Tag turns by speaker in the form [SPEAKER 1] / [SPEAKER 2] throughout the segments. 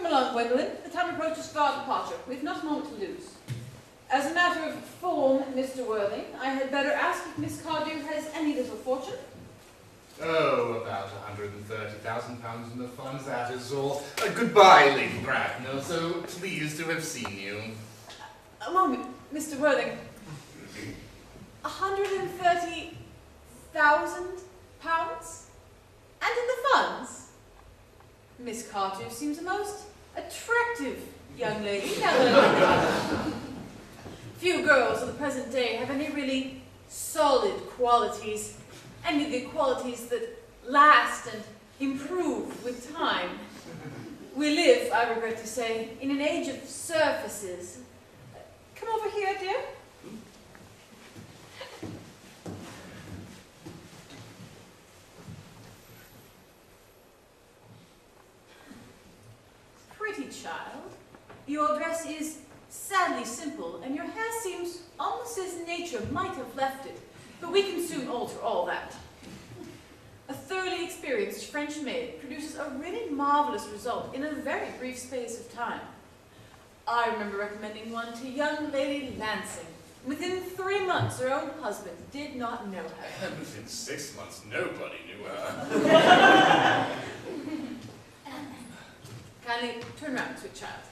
[SPEAKER 1] Come along, Gwendolyn. The time approaches for our departure. We've not a moment to lose. As a matter of form, Mr. Worthing, I had better ask if Miss Cardew has any little fortune.
[SPEAKER 2] Oh, about £130,000 in the funds, that is all. Goodbye, Lady Bracknell. So pleased to have seen you.
[SPEAKER 1] A moment, Mr. Worthing. £130,000? And in the funds? Miss Cardew seems a most attractive young lady. Few girls of the present day have any really solid qualities, any of the qualities that last and improve with time. We live, I regret to say, in an age of surfaces. Come over here, dear. Pretty child, your dress is sadly simple, and your hair seems almost as nature might have left it, but we can soon alter all that. A thoroughly experienced French maid produces a really marvelous result in a very brief space of time. I remember recommending one to young Lady Lansing. Within 3 months, her own husband did not know her.
[SPEAKER 2] And within 6 months, nobody knew her.
[SPEAKER 1] Kindly turn round, sweet child.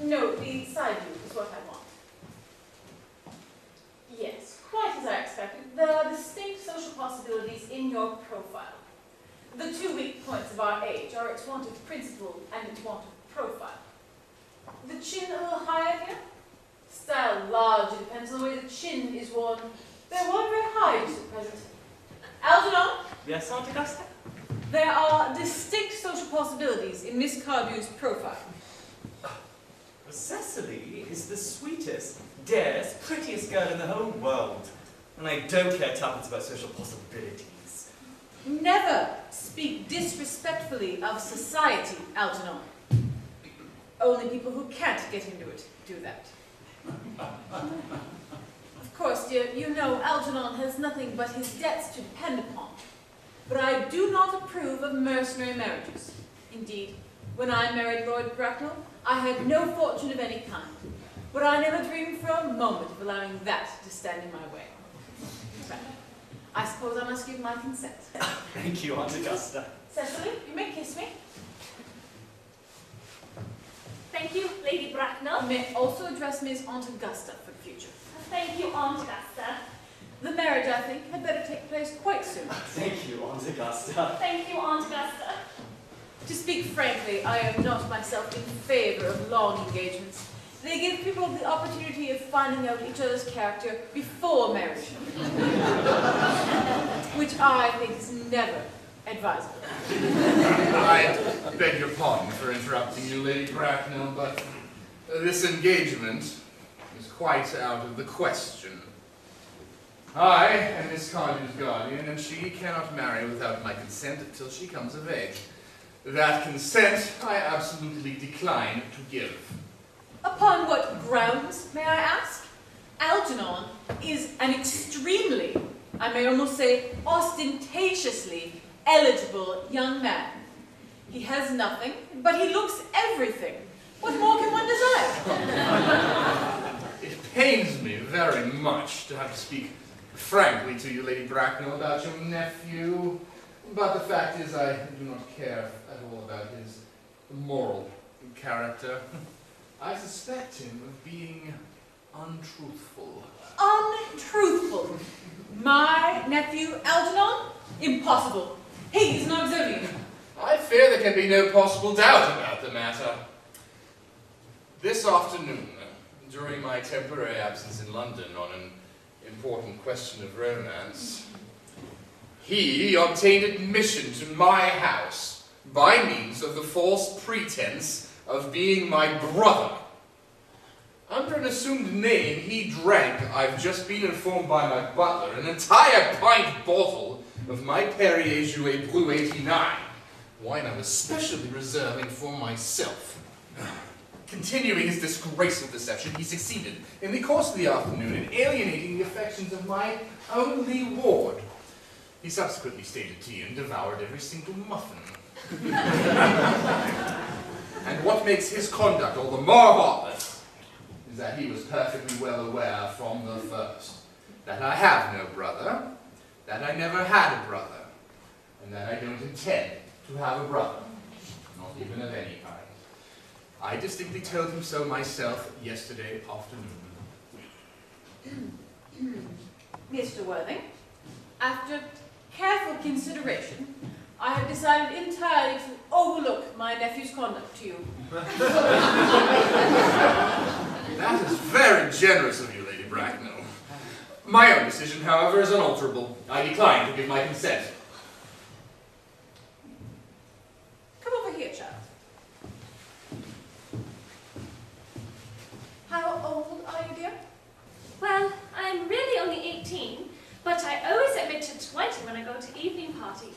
[SPEAKER 1] No, the side view is what I want. Yes, quite as I expected. There are distinct social possibilities in your profile. The 2 weak points of our age are its want of principle and its want of profile. The chin a little higher here. Style largely depends on the way the chin is worn. They're worn very high just at present. Algernon?
[SPEAKER 3] Yes, Aunt Augusta?
[SPEAKER 1] There are distinct social possibilities in Miss Cardew's profile.
[SPEAKER 3] Cecily is the sweetest, dearest, prettiest girl in the whole world. And I don't care tuppence about social possibilities.
[SPEAKER 1] Never speak disrespectfully of society, Algernon. Only people who can't get into it do that. Of course, dear, you know Algernon has nothing but his debts to depend upon. But I do not approve of mercenary marriages. Indeed, when I married Lord Bracknell, I had no fortune of any kind. But I never dreamed for a moment of allowing that to stand in my way. But I suppose I must give my consent.
[SPEAKER 3] Thank you, Aunt Augusta.
[SPEAKER 1] Cecily, you may kiss me.
[SPEAKER 4] Thank you, Lady Bracknell.
[SPEAKER 1] You may also address me as Aunt Augusta for the future.
[SPEAKER 4] Thank you, Aunt Augusta.
[SPEAKER 1] The marriage, I think, had better take place quite soon.
[SPEAKER 3] Thank you, Aunt Augusta.
[SPEAKER 4] Thank you, Aunt Augusta.
[SPEAKER 1] To speak frankly, I am not myself in favor of long engagements. They give people the opportunity of finding out each other's character before marriage, which I think is never advisable.
[SPEAKER 2] I beg your pardon for interrupting you, Lady Bracknell, but this engagement is quite out of the question. I am Miss Cardew's guardian, and she cannot marry without my consent until she comes of age. That consent I absolutely decline to give.
[SPEAKER 1] Upon what grounds, may I ask? Algernon is an extremely, I may almost say ostentatiously, eligible young man. He has nothing, but he looks everything. What more can one desire?
[SPEAKER 2] It pains me very much to have to speak frankly to you, Lady Bracknell, about your nephew, but the fact is I do not care at all about his moral character. I suspect him of being untruthful.
[SPEAKER 1] Untruthful? My nephew Algernon? Impossible. He is an Oxonian.
[SPEAKER 2] I fear there can be no possible doubt about the matter. This afternoon, during my temporary absence in London on an important question of romance, he obtained admission to my house by means of the false pretense of being my brother. Under an assumed name, he drank, I've just been informed by my butler, an entire pint bottle of my Perrier Jouet Brut 89, wine I was specially reserving for myself. Continuing his disgraceful deception, he succeeded, in the course of the afternoon, in alienating the affections of my only ward. He subsequently stayed at tea and devoured every single muffin. what makes his conduct all the more heartless is that he was perfectly well aware from the first that I have no brother, that I never had a brother, and that I don't intend to have a brother, not even of any kind. I distinctly told him so myself yesterday afternoon.
[SPEAKER 1] Mr. Worthing, after careful consideration, I have decided entirely to overlook my nephew's conduct to you.
[SPEAKER 2] That is very generous of you, Lady Bracknell. My own decision, however, is unalterable. I decline to give my consent.
[SPEAKER 1] Come over here, child. How old are you, dear?
[SPEAKER 4] Well, I'm really only 18, but I always admit to 20 when I go to evening parties.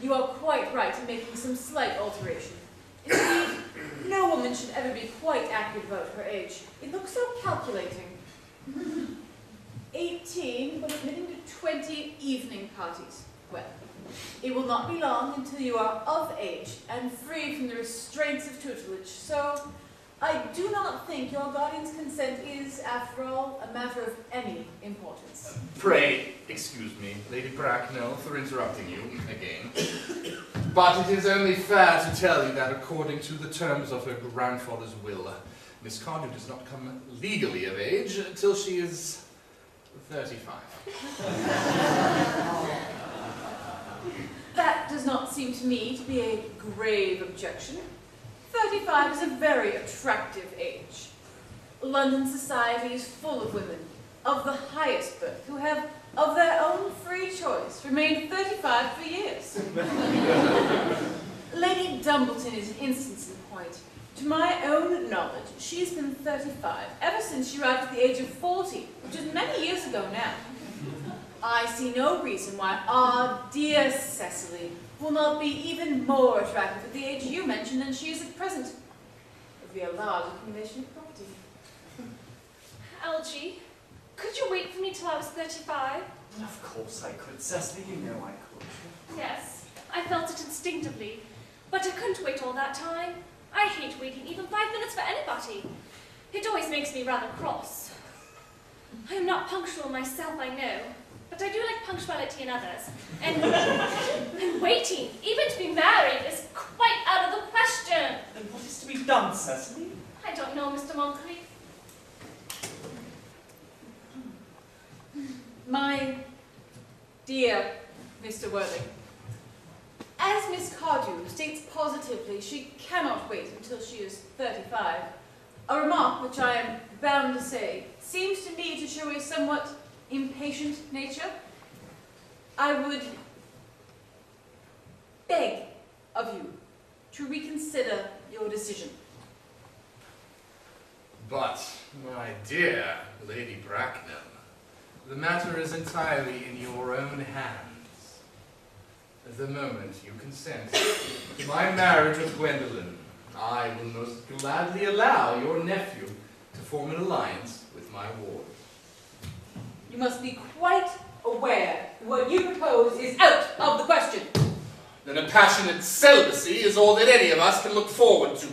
[SPEAKER 1] You are quite right in making some slight alteration. Indeed, no woman should ever be quite accurate about her age. It looks so calculating. 18, but admitting to 20 evening parties. Well, it will not be long until you are of age and free from the restraints of tutelage, so I do not think your guardian's consent is, after all, a matter of any importance.
[SPEAKER 2] Pray, excuse me, Lady Bracknell, for interrupting you again. But it is only fair to tell you that according to the terms of her grandfather's will, Miss Cardew does not come legally of age until she is 35.
[SPEAKER 1] That does not seem to me to be a grave objection. 35 is a very attractive age. London society is full of women of the highest birth who have, of their own free choice, remained 35 for years. Lady Dumbleton is an instance in point. To my own knowledge, she's been 35 ever since she arrived at the age of 40, which is many years ago now. I see no reason why our dear Cecily will not be even more attractive at the age you mentioned than she is at present, if we allow the accumulation of property.
[SPEAKER 4] Algie, could you wait for me till I was 35?
[SPEAKER 3] Of course I could, Cecily, you know I could.
[SPEAKER 4] Yes, I felt it instinctively, but I couldn't wait all that time. I hate waiting even 5 minutes for anybody. It always makes me rather cross. I am not punctual myself, I know, but I do like punctuality in others. And waiting, even to be married, is quite out of the question.
[SPEAKER 3] Then what is to be done, Cecily?
[SPEAKER 4] I don't know, Mr. Moncrief.
[SPEAKER 1] My dear Mr. Worthing, as Miss Cardew states positively she cannot wait until she is 35, a remark which I am bound to say seems to me to show a somewhat impatient nature. I would beg of you to reconsider your decision.
[SPEAKER 2] But, my dear Lady Bracknell, the matter is entirely in your own hands. The moment you consent to my marriage with Gwendolen, I will most gladly allow your nephew to form an alliance with my ward.
[SPEAKER 1] You must be quite aware what you propose is out of the question.
[SPEAKER 2] Then a passionate celibacy is all that any of us can look forward to.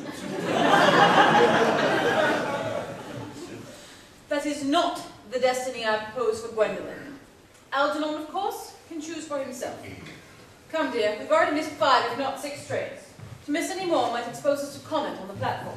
[SPEAKER 1] That is not the destiny I propose for Gwendolen. Algernon, of course, can choose for himself. Come, dear, we've already missed 5, if not 6 trains. To miss any more might expose us to comment on the platform.